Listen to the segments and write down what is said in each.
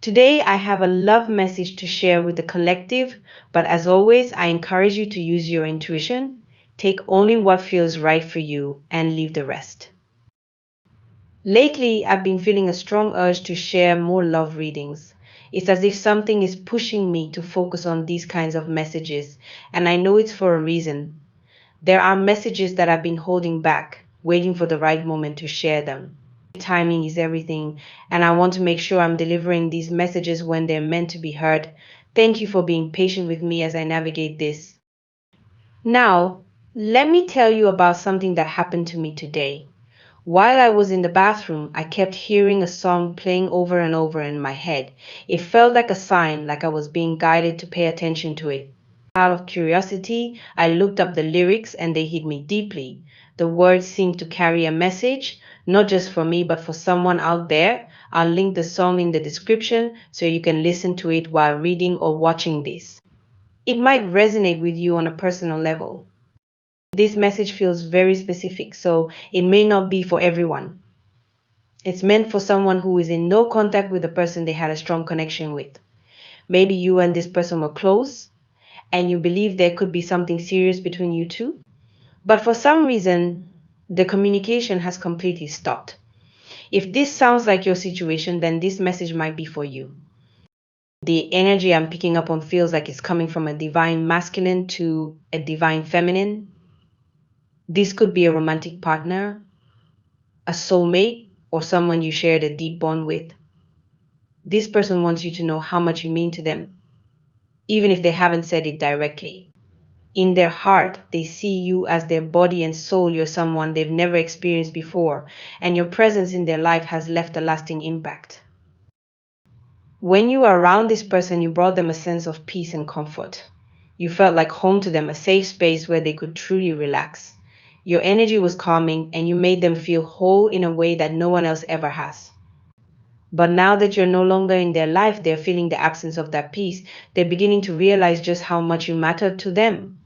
Today, I have a love message to share with the collective, but as always, I encourage you to use your intuition, take only what feels right for you, and leave the rest. Lately, I've been feeling a strong urge to share more love readings. It's as if something is pushing me to focus on these kinds of messages, and I know it's for a reason. There are messages that I've been holding back, waiting for the right moment to share them. Timing is everything, and I want to make sure I'm delivering these messages when they're meant to be heard. Thank you for being patient with me as I navigate this. Now, let me tell you about something that happened to me today. While I was in the bathroom, I kept hearing a song playing over and over in my head. It felt like a sign, like I was being guided to pay attention to it. Out of curiosity, I looked up the lyrics and they hit me deeply. The words seemed to carry a message, not just for me, but for someone out there. I'll link the song in the description so you can listen to it while reading or watching this. It might resonate with you on a personal level. This message feels very specific, so it may not be for everyone. It's meant for someone who is in no contact with the person they had a strong connection with. Maybe you and this person were close, and you believe there could be something serious between you two, but for some reason, the communication has completely stopped. If this sounds like your situation, then this message might be for you. The energy I'm picking up on feels like it's coming from a divine masculine to a divine feminine. This could be a romantic partner, a soulmate, or someone you shared a deep bond with. This person wants you to know how much you mean to them, even if they haven't said it directly. In their heart, they see you as their body and soul. You're someone they've never experienced before, and your presence in their life has left a lasting impact. When you were around this person, you brought them a sense of peace and comfort. You felt like home to them, a safe space where they could truly relax. Your energy was calming, and you made them feel whole in a way that no one else ever has. But now that you're no longer in their life, they're feeling the absence of that peace. They're beginning to realize just how much you matter to them.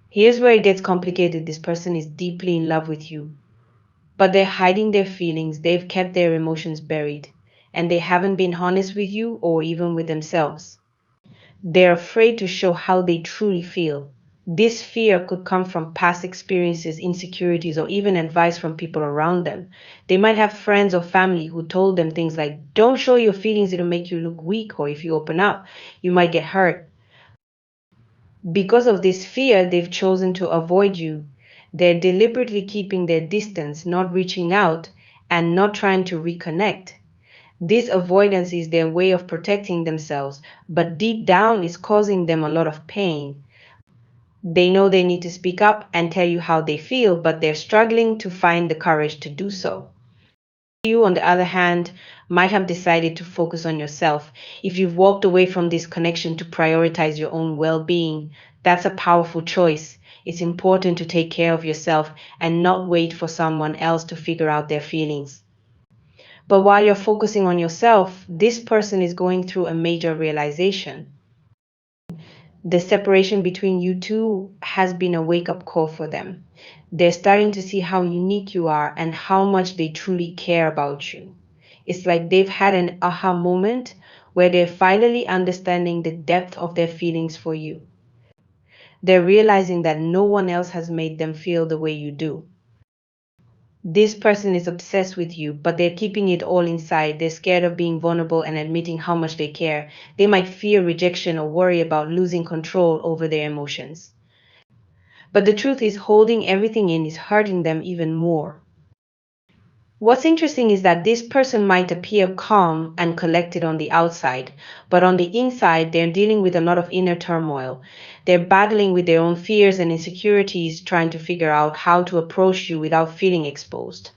Here's where it gets complicated. This person is deeply in love with you, but they're hiding their feelings. They've kept their emotions buried, and they haven't been honest with you or even with themselves. They're afraid to show how they truly feel. This fear could come from past experiences, insecurities, or even advice from people around them. They might have friends or family who told them things like, don't show your feelings, it'll make you look weak, or if you open up, you might get hurt. Because of this fear, they've chosen to avoid you. They're deliberately keeping their distance, not reaching out, and not trying to reconnect. This avoidance is their way of protecting themselves, but deep down it's causing them a lot of pain. They know they need to speak up and tell you how they feel, but they're struggling to find the courage to do so. You, on the other hand, might have decided to focus on yourself. If you've walked away from this connection to prioritize your own well being, that's a powerful choice. It's important to take care of yourself and not wait for someone else to figure out their feelings. But while you're focusing on yourself, this person is going through a major realization. The separation between you two has been a wake up call for them. They're starting to see how unique you are and how much they truly care about you. It's like they've had an aha moment where they're finally understanding the depth of their feelings for you. They're realizing that no one else has made them feel the way you do. This person is obsessed with you, but they're keeping it all inside. They're scared of being vulnerable and admitting how much they care. They might fear rejection or worry about losing control over their emotions. But the truth is, holding everything in is hurting them even more. What's interesting is that this person might appear calm and collected on the outside, but on the inside, they're dealing with a lot of inner turmoil. They're battling with their own fears and insecurities, trying to figure out how to approach you without feeling exposed.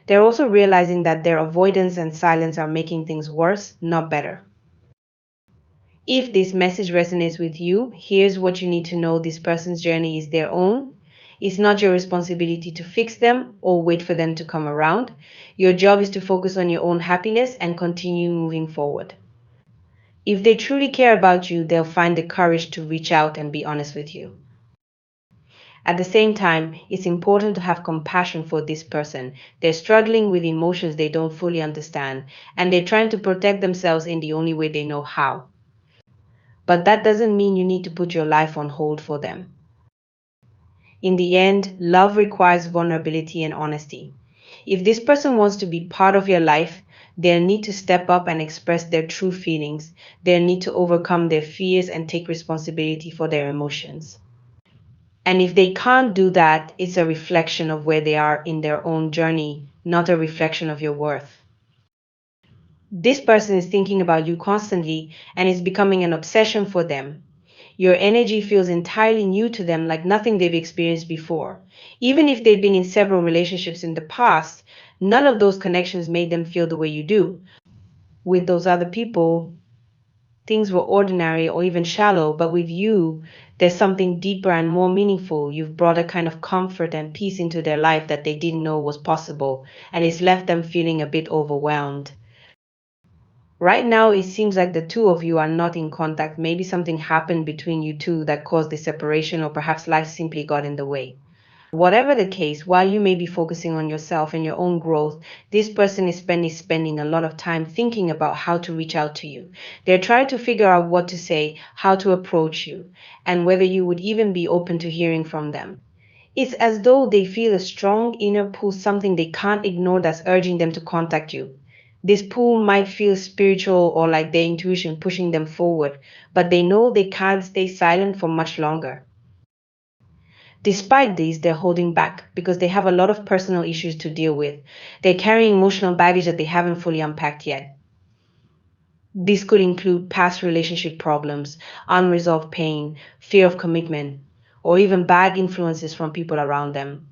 They're also realizing that their avoidance and silence are making things worse, not better. If this message resonates with you, here's what you need to know: this person's journey is their own. It's not your responsibility to fix them or wait for them to come around. Your job is to focus on your own happiness and continue moving forward. If they truly care about you, they'll find the courage to reach out and be honest with you. At the same time, it's important to have compassion for this person. They're struggling with emotions they don't fully understand, and they're trying to protect themselves in the only way they know how. But that doesn't mean you need to put your life on hold for them. In the end, love requires vulnerability and honesty. If this person wants to be part of your life, they'll need to step up and express their true feelings. They'll need to overcome their fears and take responsibility for their emotions. And if they can't do that, it's a reflection of where they are in their own journey, not a reflection of your worth. This person is thinking about you constantly and it's becoming an obsession for them. Your energy feels entirely new to them, like nothing they've experienced before. Even if they've been in several relationships in the past, none of those connections made them feel the way you do. With those other people, things were ordinary or even shallow, but with you, there's something deeper and more meaningful. You've brought a kind of comfort and peace into their life that they didn't know was possible, and it's left them feeling a bit overwhelmed. Right now, it seems like the two of you are not in contact. Maybe something happened between you two that caused the separation, or perhaps life simply got in the way. Whatever the case, while you may be focusing on yourself and your own growth, this person is spending a lot of time thinking about how to reach out to you. They're trying to figure out what to say, how to approach you, and whether you would even be open to hearing from them. It's as though they feel a strong inner pull, something they can't ignore that's urging them to contact you. This pull might feel spiritual or like their intuition pushing them forward, but they know they can't stay silent for much longer. Despite this, they're holding back because they have a lot of personal issues to deal with. They're carrying emotional baggage that they haven't fully unpacked yet. This could include past relationship problems, unresolved pain, fear of commitment, or even bad influences from people around them.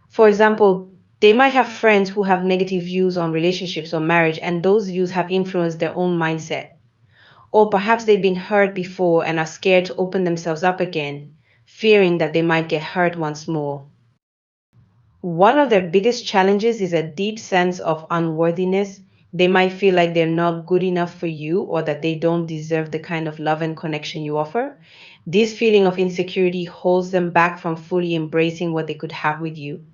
For example, they might have friends who have negative views on relationships or marriage, and those views have influenced their own mindset. Or perhaps they've been hurt before and are scared to open themselves up again, fearing that they might get hurt once more. One of their biggest challenges is a deep sense of unworthiness. They might feel like they're not good enough for you or that they don't deserve the kind of love and connection you offer. This feeling of insecurity holds them back from fully embracing what they could have with you.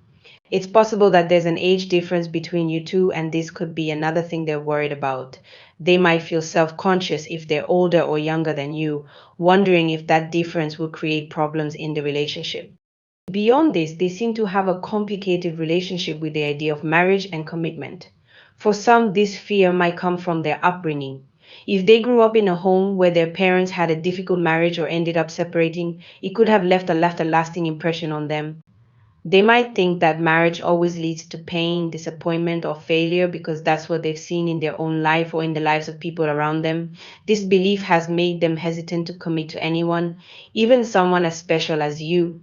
It's possible that there's an age difference between you two, and this could be another thing they're worried about. They might feel self conscious if they're older or younger than you, wondering if that difference will create problems in the relationship. Beyond this, they seem to have a complicated relationship with the idea of marriage and commitment. For some, this fear might come from their upbringing. If they grew up in a home where their parents had a difficult marriage or ended up separating, it could have left a lasting impression on them. They might think that marriage always leads to pain, disappointment, or failure because that's what they've seen in their own life or in the lives of people around them. This belief has made them hesitant to commit to anyone, even someone as special as you.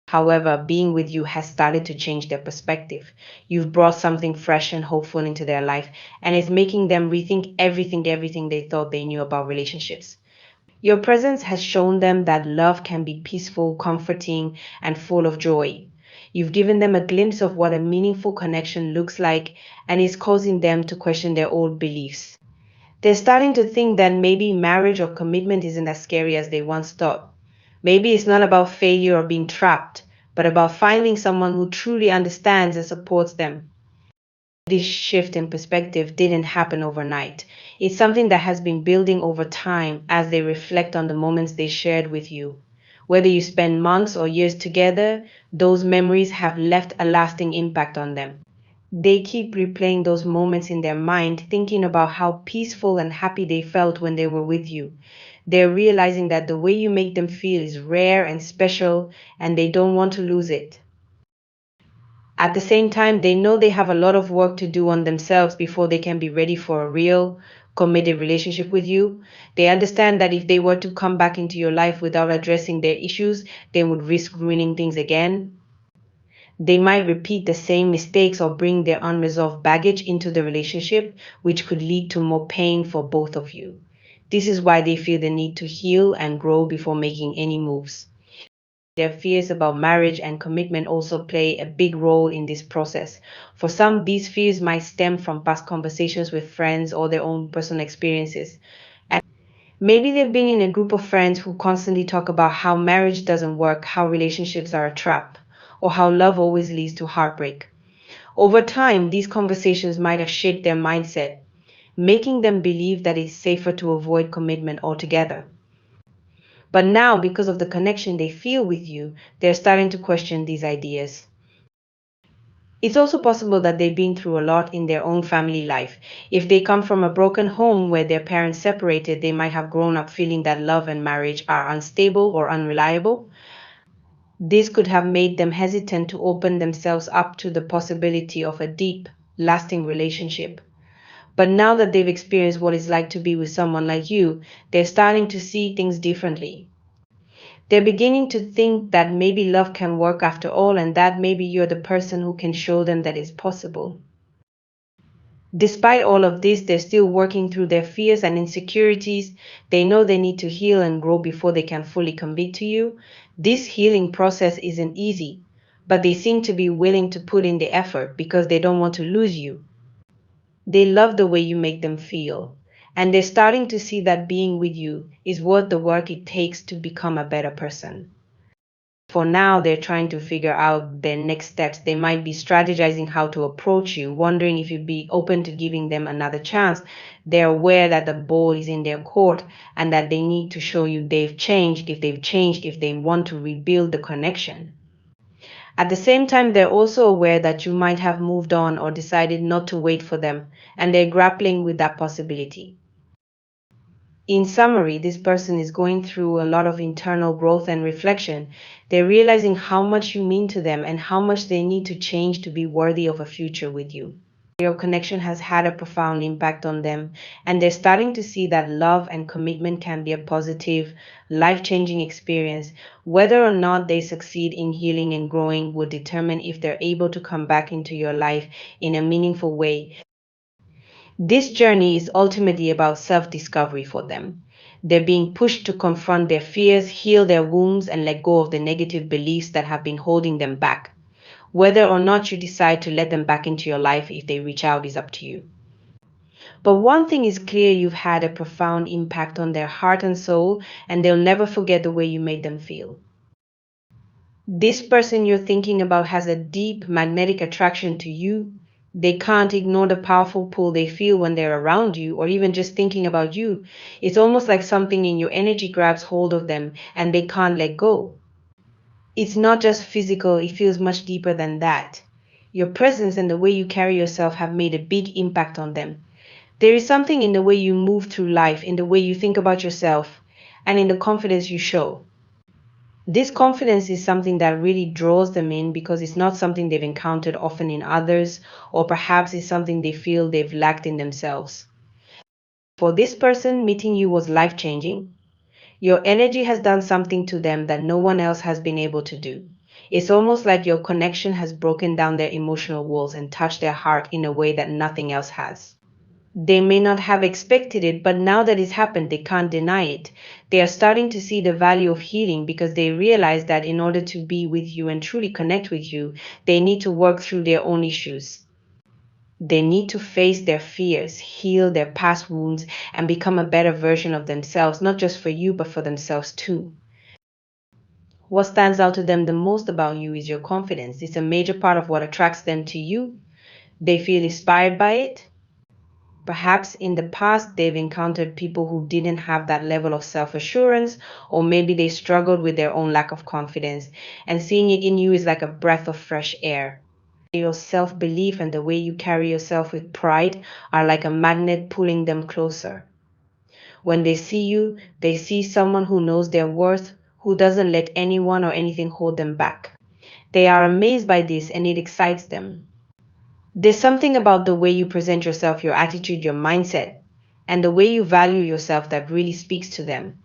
However, being with you has started to change their perspective. You've brought something fresh and hopeful into their life, and it's making them rethink everything they thought they knew about relationships. Your presence has shown them that love can be peaceful, comforting, and full of joy. You've given them a glimpse of what a meaningful connection looks like, and it's causing them to question their old beliefs. They're starting to think that maybe marriage or commitment isn't as scary as they once thought. Maybe it's not about failure or being trapped, but about finding someone who truly understands and supports them. This shift in perspective didn't happen overnight. It's something that has been building over time as they reflect on the moments they shared with you. Whether you spend months or years together, those memories have left a lasting impact on them. They keep replaying those moments in their mind, thinking about how peaceful and happy they felt when they were with you. They're realizing that the way you make them feel is rare and special, and they don't want to lose it. At the same time, they know they have a lot of work to do on themselves before they can be ready for a real, committed relationship with you. They understand that if they were to come back into your life without addressing their issues, they would risk ruining things again. They might repeat the same mistakes or bring their unresolved baggage into the relationship, which could lead to more pain for both of you. This is why they feel the need to heal and grow before making any moves. Their fears about marriage and commitment also play a big role in this process. For some, these fears might stem from past conversations with friends or their own personal experiences. And Maybe they've been in a group of friends who constantly talk about how marriage doesn't work, how relationships are a trap, or how love always leads to heartbreak. Over time, these conversations might have shaped their mindset, making them believe that it's safer to avoid commitment altogether. But now, because of the connection they feel with you, they're starting to question these ideas. It's also possible that they've been through a lot in their own family life. If they come from a broken home where their parents separated, they might have grown up feeling that love and marriage are unstable or unreliable. This could have made them hesitant to open themselves up to the possibility of a deep, lasting relationship. But now that they've experienced what it's like to be with someone like you, they're starting to see things differently. They're beginning to think that maybe love can work after all, and that maybe you're the person who can show them that it's possible. Despite all of this, they're still working through their fears and insecurities. They know they need to heal and grow before they can fully commit to you. This healing process isn't easy, but they seem to be willing to put in the effort because they don't want to lose you. They love the way you make them feel, and they're starting to see that being with you is worth the work it takes to become a better person. For now, they're trying to figure out their next steps. They might be strategizing how to approach you, wondering if you'd be open to giving them another chance. They're aware that the ball is in their court and that they need to show you they've changed, if they want to rebuild the connection. At the same time, they're also aware that you might have moved on or decided not to wait for them, and they're grappling with that possibility. In summary, this person is going through a lot of internal growth and reflection. They're realizing how much you mean to them and how much they need to change to be worthy of a future with you. Your connection has had a profound impact on them, and they're starting to see that love and commitment can be a positive, life changing experience. Whether or not they succeed in healing and growing will determine if they're able to come back into your life in a meaningful way. This journey is ultimately about self discovery for them. They're being pushed to confront their fears, heal their wounds, and let go of the negative beliefs that have been holding them back. Whether or not you decide to let them back into your life if they reach out is up to you. But one thing is clear: you've had a profound impact on their heart and soul, and they'll never forget the way you made them feel. This person you're thinking about has a deep magnetic attraction to you. They can't ignore the powerful pull they feel when they're around you or even just thinking about you. It's almost like something in your energy grabs hold of them and they can't let go. It's not just physical, it feels much deeper than that. Your presence and the way you carry yourself have made a big impact on them. There is something in the way you move through life, in the way you think about yourself, and in the confidence you show. This confidence is something that really draws them in because it's not something they've encountered often in others, or perhaps it's something they feel they've lacked in themselves. For this person, meeting you was life changing. Your energy has done something to them that no one else has been able to do. It's almost like your connection has broken down their emotional walls and touched their heart in a way that nothing else has. They may not have expected it, but now that it's happened, they can't deny it. They are starting to see the value of healing because they realize that in order to be with you and truly connect with you, they need to work through their own issues. They need to face their fears, heal their past wounds, and become a better version of themselves, not just for you, but for themselves too. What stands out to them the most about you is your confidence. It's a major part of what attracts them to you. They feel inspired by it. Perhaps in the past they've encountered people who didn't have that level of self assurance, or maybe they struggled with their own lack of confidence, and seeing it in you is like a breath of fresh air. Your self belief and the way you carry yourself with pride are like a magnet pulling them closer. When they see you, they see someone who knows their worth, who doesn't let anyone or anything hold them back. They are amazed by this and it excites them. There's something about the way you present yourself, your attitude, your mindset, and the way you value yourself that really speaks to them.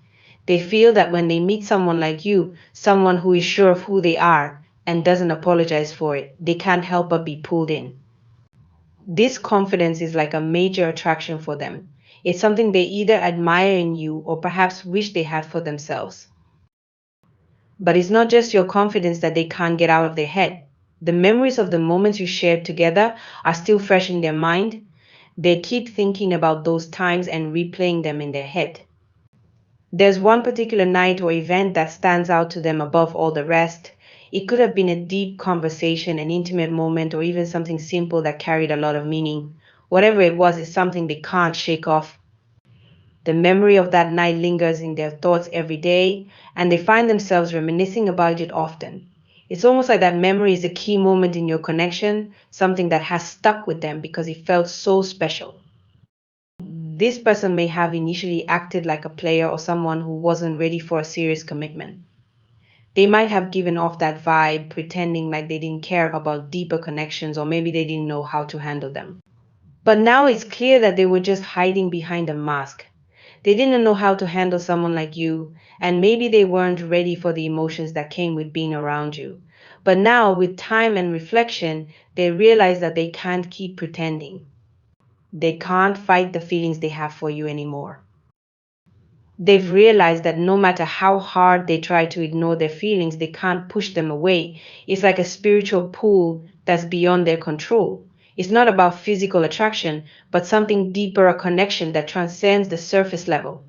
They feel that when they meet someone like you, someone who is sure of who they are and doesn't apologize for it, they can't help but be pulled in. This confidence is like a major attraction for them. It's something they either admire in you or perhaps wish they had for themselves. But it's not just your confidence that they can't get out of their head. The memories of the moments you shared together are still fresh in their mind. They keep thinking about those times and replaying them in their head. There's one particular night or event that stands out to them above all the rest. It could have been a deep conversation, an intimate moment, or even something simple that carried a lot of meaning. Whatever it was, is something they can't shake off. The memory of that night lingers in their thoughts every day, and they find themselves reminiscing about it often. It's almost like that memory is a key moment in your connection, something that has stuck with them because it felt so special. This person may have initially acted like a player or someone who wasn't ready for a serious commitment. They might have given off that vibe, pretending like they didn't care about deeper connections or maybe they didn't know how to handle them. But now it's clear that they were just hiding behind a mask. They didn't know how to handle someone like you, and maybe they weren't ready for the emotions that came with being around you. But now, with time and reflection, they realize that they can't keep pretending. They can't fight the feelings they have for you anymore. They've realized that no matter how hard they try to ignore their feelings, they can't push them away. It's like a spiritual pull that's beyond their control. It's not about physical attraction, but something deeper, a connection that transcends the surface level.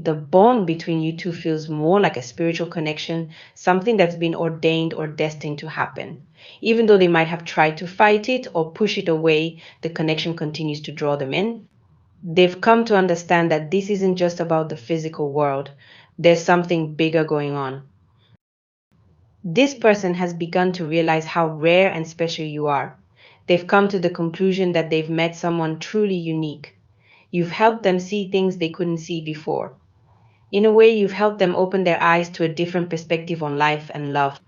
The bond between you two feels more like a spiritual connection, something that's been ordained or destined to happen. Even though they might have tried to fight it or push it away, the connection continues to draw them in. They've come to understand that this isn't just about the physical world, there's something bigger going on. This person has begun to realize how rare and special you are. They've come to the conclusion that they've met someone truly unique. You've helped them see things they couldn't see before. In a way, you've helped them open their eyes to a different perspective on life and love.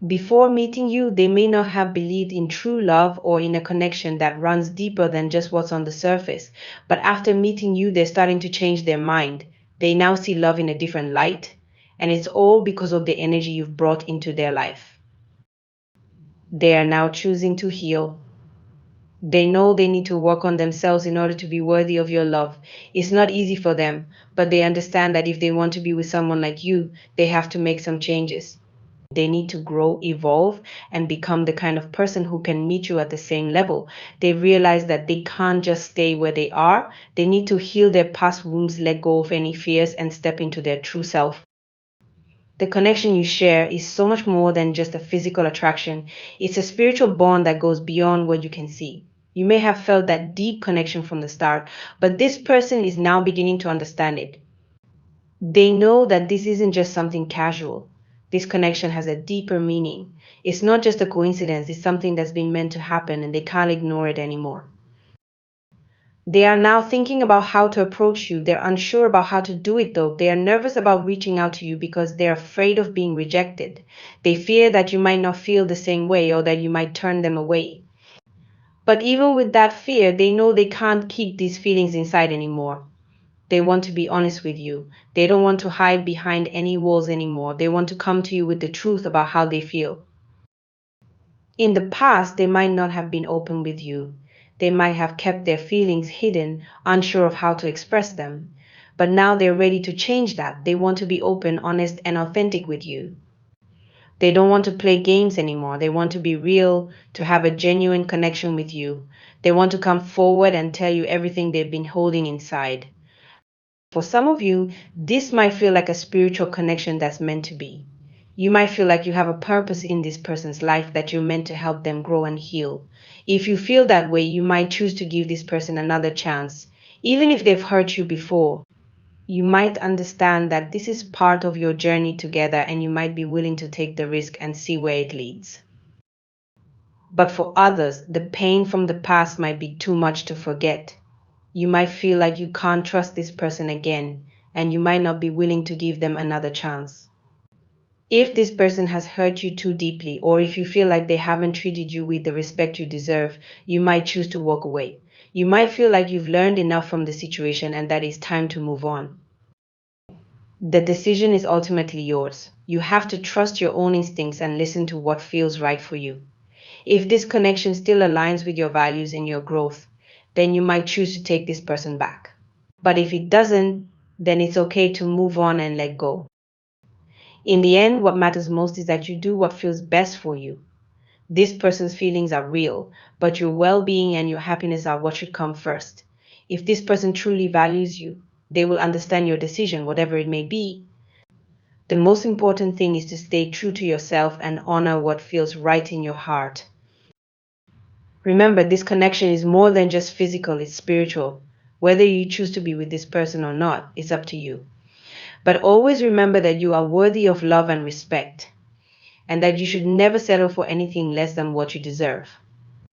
Before meeting you, they may not have believed in true love or in a connection that runs deeper than just what's on the surface. But after meeting you, they're starting to change their mind. They now see love in a different light, and it's all because of the energy you've brought into their life. They are now choosing to heal. They know they need to work on themselves in order to be worthy of your love. It's not easy for them, but they understand that if they want to be with someone like you, they have to make some changes. They need to grow, evolve, and become the kind of person who can meet you at the same level. They realize that they can't just stay where they are. They need to heal their past wounds, let go of any fears, and step into their true self. The connection you share is so much more than just a physical attraction. It's a spiritual bond that goes beyond what you can see. You may have felt that deep connection from the start, but this person is now beginning to understand it. They know that this isn't just something casual. This connection has a deeper meaning. It's not just a coincidence, it's something that's been meant to happen and they can't ignore it anymore. They are now thinking about how to approach you. They're unsure about how to do it though. They are nervous about reaching out to you because they're afraid of being rejected. They fear that you might not feel the same way or that you might turn them away. But even with that fear, they know they can't keep these feelings inside anymore. They want to be honest with you. They don't want to hide behind any walls anymore. They want to come to you with the truth about how they feel. In the past, they might not have been open with you. They might have kept their feelings hidden, unsure of how to express them. But now they're ready to change that. They want to be open, honest, and authentic with you. They don't want to play games anymore. They want to be real, to have a genuine connection with you. They want to come forward and tell you everything they've been holding inside. For some of you, this might feel like a spiritual connection that's meant to be. You might feel like you have a purpose in this person's life that you're meant to help them grow and heal. If you feel that way, you might choose to give this person another chance. Even if they've hurt you before, you might understand that this is part of your journey together and you might be willing to take the risk and see where it leads. But for others, the pain from the past might be too much to forget. You might feel like you can't trust this person again, and you might not be willing to give them another chance. If this person has hurt you too deeply, or if you feel like they haven't treated you with the respect you deserve, you might choose to walk away. You might feel like you've learned enough from the situation and that it's time to move on. The decision is ultimately yours. You have to trust your own instincts and listen to what feels right for you. If this connection still aligns with your values and your growth, then you might choose to take this person back. But if it doesn't, then it's okay to move on and let go. In the end, what matters most is that you do what feels best for you. This person's feelings are real, but your well being and your happiness are what should come first. If this person truly values you, They will understand your decision, whatever it may be. The most important thing is to stay true to yourself and honor what feels right in your heart. Remember, this connection is more than just physical, it's spiritual. Whether you choose to be with this person or not, it's up to you. But always remember that you are worthy of love and respect, and that you should never settle for anything less than what you deserve.